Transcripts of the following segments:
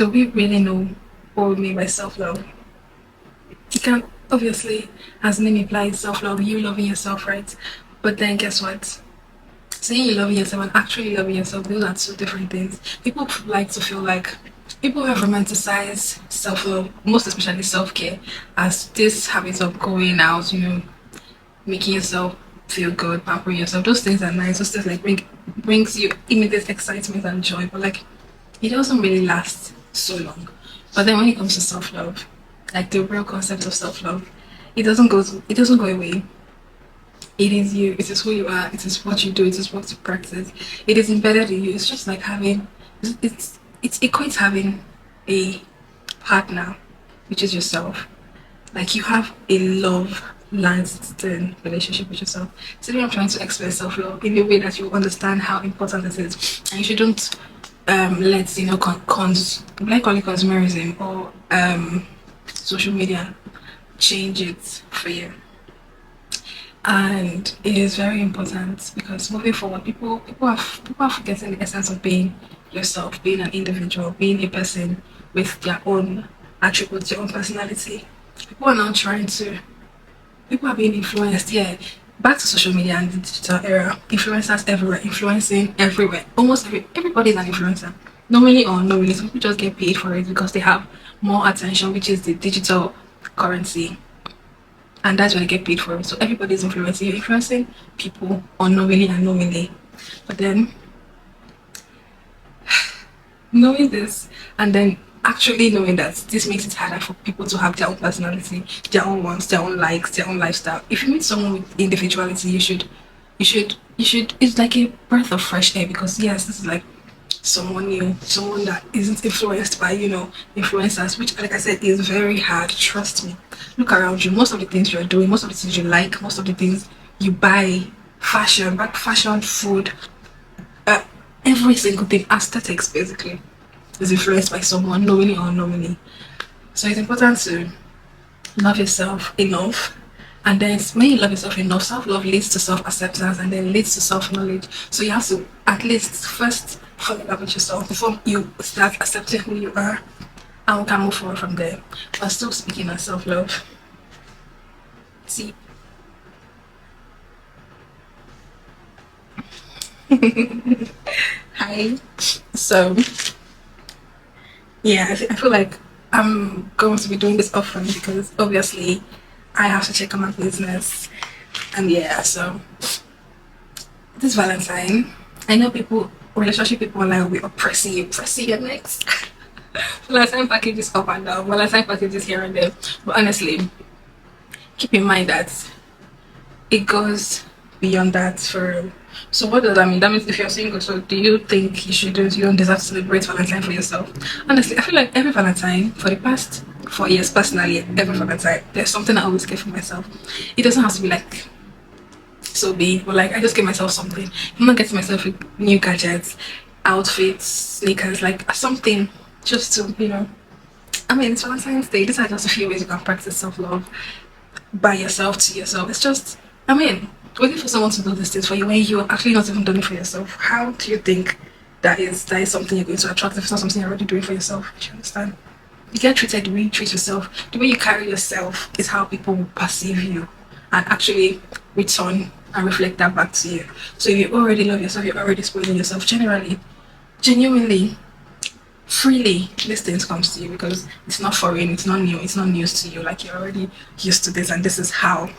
do we really know what we mean by self-love? You can obviously, as the name implies, self-love, you loving yourself, right? But then guess what? Saying you love yourself and actually loving yourself, those are two different things. People like to feel like people have romanticized self-love, most especially self-care, as this habit of going out, making yourself feel good, pampering yourself. Those things are nice. Those things like brings you immediate excitement and joy, but like it doesn't really last so long. But then when it comes to self-love, like the real concept of self-love, it doesn't go away. It is you, it is who you are, it is what you do, it is what you practice. It is embedded in you. It's just like having it's equates having a partner, which is yourself. Like you have a love lasting relationship with yourself. Today I'm trying to express self-love in a way that you understand how important it is. And you shouldn't let like call it consumerism or social media change it for you. And it is very important because moving forward, people are forgetting the essence of being yourself, being an individual, being a person with their own attributes, their own personality. People are now trying to people are being influenced. Yeah, back to social media and the digital era. Influencers everywhere, influencing everywhere. Almost everybody is an influencer. Knowingly or unknowingly, some people just get paid for it because they have more attention, which is the digital currency, and that's what I get paid for it. So everybody's influencing. You're influencing people unknowingly and knowingly. But then knowing this and then actually knowing that this makes it harder for people to have their own personality, their own wants, their own likes, their own lifestyle. If you meet someone with individuality, you should it's like a breath of fresh air because yes, this is like someone new, someone that isn't influenced by, influencers, which like I said is very hard. Trust me. Look around you. Most of the things you're doing, most of the things you like, most of the things you buy, fashion, food, uh, every single thing, aesthetics basically, is influenced by someone, knowingly or unknowingly. So it's important to love yourself enough. And then when you love yourself enough, self-love leads to self-acceptance and then leads to self-knowledge. So you have to at least first fall in love with yourself before you start accepting who you are, and we can move forward from there. But still speaking of self-love. See, hi. So yeah, I feel like I'm going to be doing this often because obviously I have to check on my business. And yeah, so this Valentine, I know relationship people online will be pressing your next. Valentine packages up and down, Valentine packages here and there. But honestly, keep in mind that it goes beyond that for so what does that mean? That means if you're single, so do you think you don't deserve to celebrate Valentine for yourself? Honestly, I feel like every Valentine for the past 4 years personally, every Valentine, there's something I always get for myself. It doesn't have to be like so big, but like I just get myself something. I'm not getting myself new gadgets, outfits, sneakers, like something just to, I mean it's Valentine's Day. These are just a few ways you can practice self-love by yourself to yourself. It's just, I mean, waiting for someone to do these things for you when you're actually not even doing it for yourself. How do you think that is something you're going to attract if it's not something you're already doing for yourself? Do you understand? You get treated the way you treat yourself. The way you carry yourself is how people will perceive you and actually return and reflect that back to you. So if you already love yourself, you're already spoiling yourself generally, genuinely, freely these things comes to you because it's not foreign, it's not new, it's not news to you. Like you're already used to this and this is how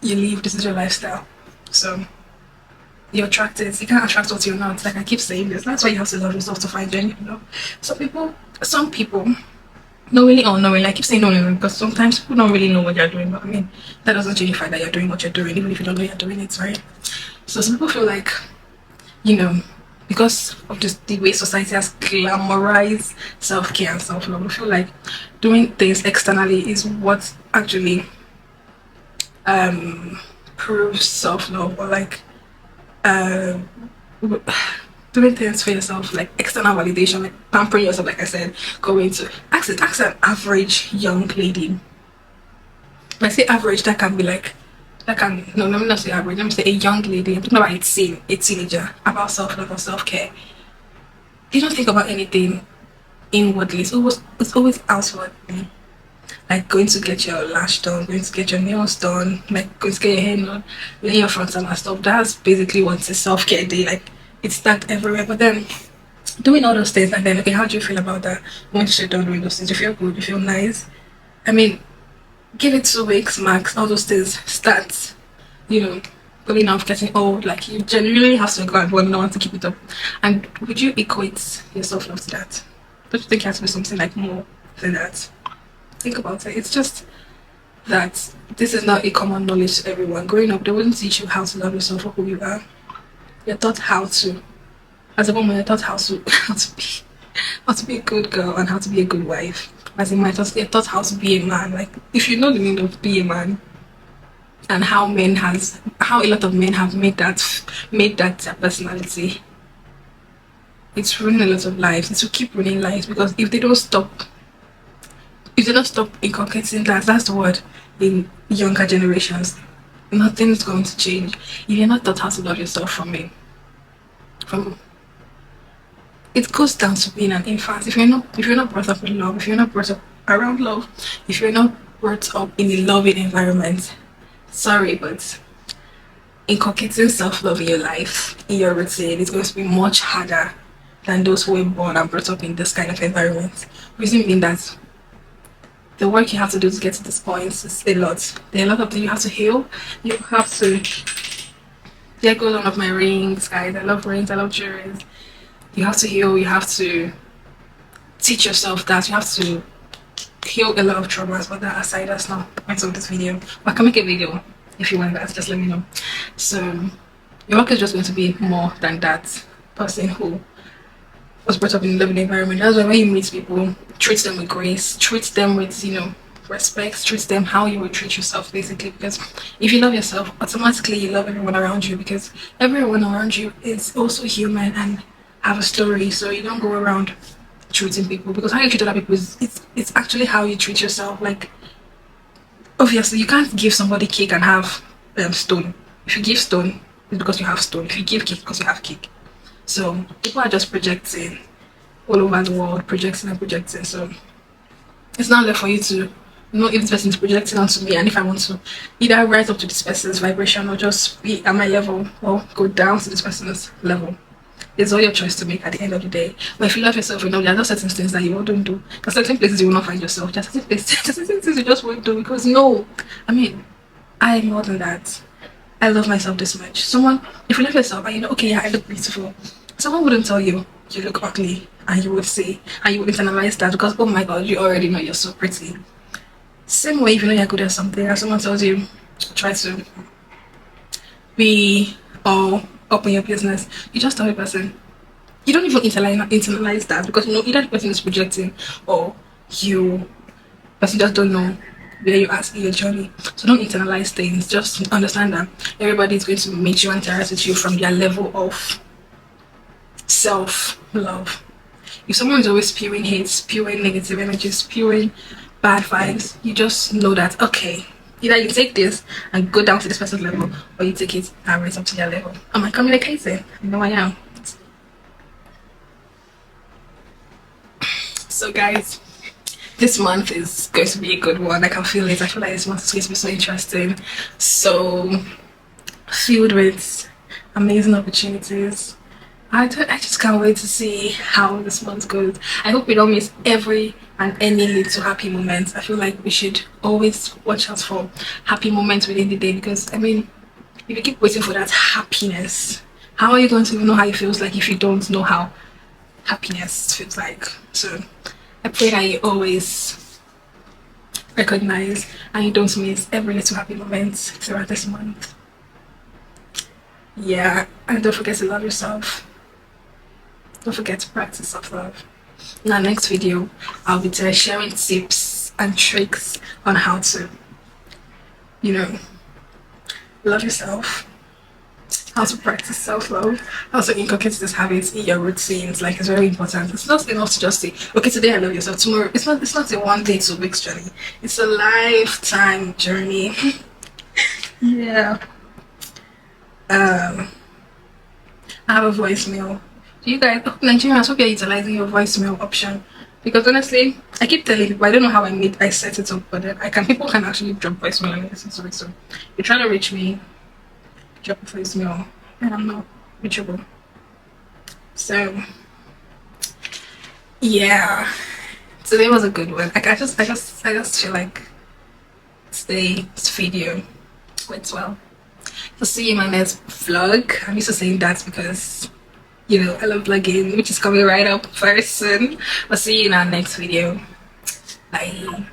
you live, this is your lifestyle. So you attract it. You can't attract what you're not. Like I keep saying this. That's why you have to love yourself to find genuine love. Some people, knowingly or unknowingly, I keep saying knowingly because sometimes people don't really know what you're doing. But I mean, that doesn't justify that you're doing what you're doing, even if you don't know you're doing it, right? So some people feel like, you know, because of just the way society has glamorized self-care and self-love, I feel like doing things externally is what actually proves self-love or like uh, doing things for yourself, like external validation, like pampering yourself, like I said, going to ask an average young lady. When I say average, that can be like that can no, let me not say average, let me say a young lady. I'm talking about a teenager, about self-love or self-care. They don't think about anything inwardly. It's always outwardly. Like going to get your lash done, going to get your nails done, like going to get your hair done, laying your frontal and stuff. That's basically what's a self-care day. Like it's that everywhere. But then doing all those things and then okay, how do you feel about that? Once you're done doing those things, you feel good, you feel nice. I mean, give it 2 weeks max, all those things start, you know, going off, getting old. Like you genuinely have to go and want to keep it up. And would you equate your self-love to that? Don't you think it has to be something like more than that? Think about it. It's just that this is not a common knowledge to everyone. Growing up, they wouldn't teach you how to love yourself for who you are. You're taught how to. As a woman, you're taught how to be a good girl and how to be a good wife. As a man, you're taught how to be a man. Like if you know the meaning of be a man and how a lot of men have made that their personality, it's ruining a lot of lives. It will keep ruining lives because if they don't stop inculcating that's the word in younger generations, nothing's going to change. If you're not taught how to love yourself from it goes down to being an infant. If you're not brought up with love, if you're not brought up around love, if you're not brought up in a loving environment, sorry, but inculcating self-love in your life, in your routine, is going to be much harder than those who were born and brought up in this kind of environment. Reason being that the work you have to do to get to this point is a lot. There are a lot of things you have to heal. You have to. There goes one of my rings, guys. I love rings. I love jewelry. You have to heal. You have to teach yourself that. You have to heal a lot of traumas. But that aside, that's not the point of this video. But I can make a video if you want that. Just let me know. So your work is just going to be more than that person who was brought up in a loving environment. That's why when you meet people, treat them with grace, treat them with, respect, treat them how you would treat yourself, basically. Because if you love yourself, automatically you love everyone around you, because everyone around you is also human and have a story. So you don't go around treating people, because how you treat other people it's actually how you treat yourself. Like obviously you can't give somebody cake and have stone. If you give stone, it's because you have stone. If you give cake, because you have cake. So people are just projecting all over the world, projecting and projecting. So it's not left for you to know if this person is projecting onto me, and if I want to either rise up to this person's vibration or just be at my level or go down to this person's level. It's all your choice to make at the end of the day. But if you love yourself, there are no certain things that you won't do. There's certain places you will not find yourself. There's certain things you just won't do, because no, I'm more than that. I love myself this much. If you love yourself and okay, yeah, I look beautiful, someone wouldn't tell you you look ugly, and you would say, and you would internalize that because, oh my god, you already know you're so pretty. Same way, if you know you're good at something and someone tells you, try to be all up in your business, you just tell the person. You don't even internalize that, because either the person is projecting or you person just don't know where you are in your journey. So don't internalize things. Just understand that everybody is going to meet you and interact with you from their level of self-love. If someone is always spewing hate, spewing negative energy, spewing bad vibes, you just know that, okay, either you take this and go down to this person's level, or you take it and raise up to their level. Am I communicating? No, I am. So guys, this month is going to be a good one. I can feel it. I feel like this month is going to be so interesting, so filled with amazing opportunities. I just can't wait to see how this month goes. I hope we don't miss every and any little happy moments. I feel like we should always watch out for happy moments within the day, because if you keep waiting for that happiness, how are you going to know how it feels like if you don't know how happiness feels like? So I pray that you always recognize and you don't miss every little happy moment throughout this month. Yeah, and don't forget to love yourself. Don't forget to practice self-love. In our next video, I'll be sharing tips and tricks on how to, love yourself, how to practice self-love, how to inculcate this habit in your routines. Like, it's very important. It's not enough to just say, okay, today I love yourself. Tomorrow, it's not a 1 day, 2 weeks journey. It's a lifetime journey. Yeah. I have a voicemail. Do you guys, Nigerians, hope you're utilizing your voicemail option Because honestly, I keep telling people I don't know how I set it up, but then people can actually drop voicemail and listen to it. So you're trying to reach me, drop a voicemail, and I'm not reachable. So yeah, today was a good one. Like I just feel like today's video went well. So see you in my next vlog. I'm used to saying that because you know I love vlogging, which is coming right up very soon. I'll see you in our next video. Bye.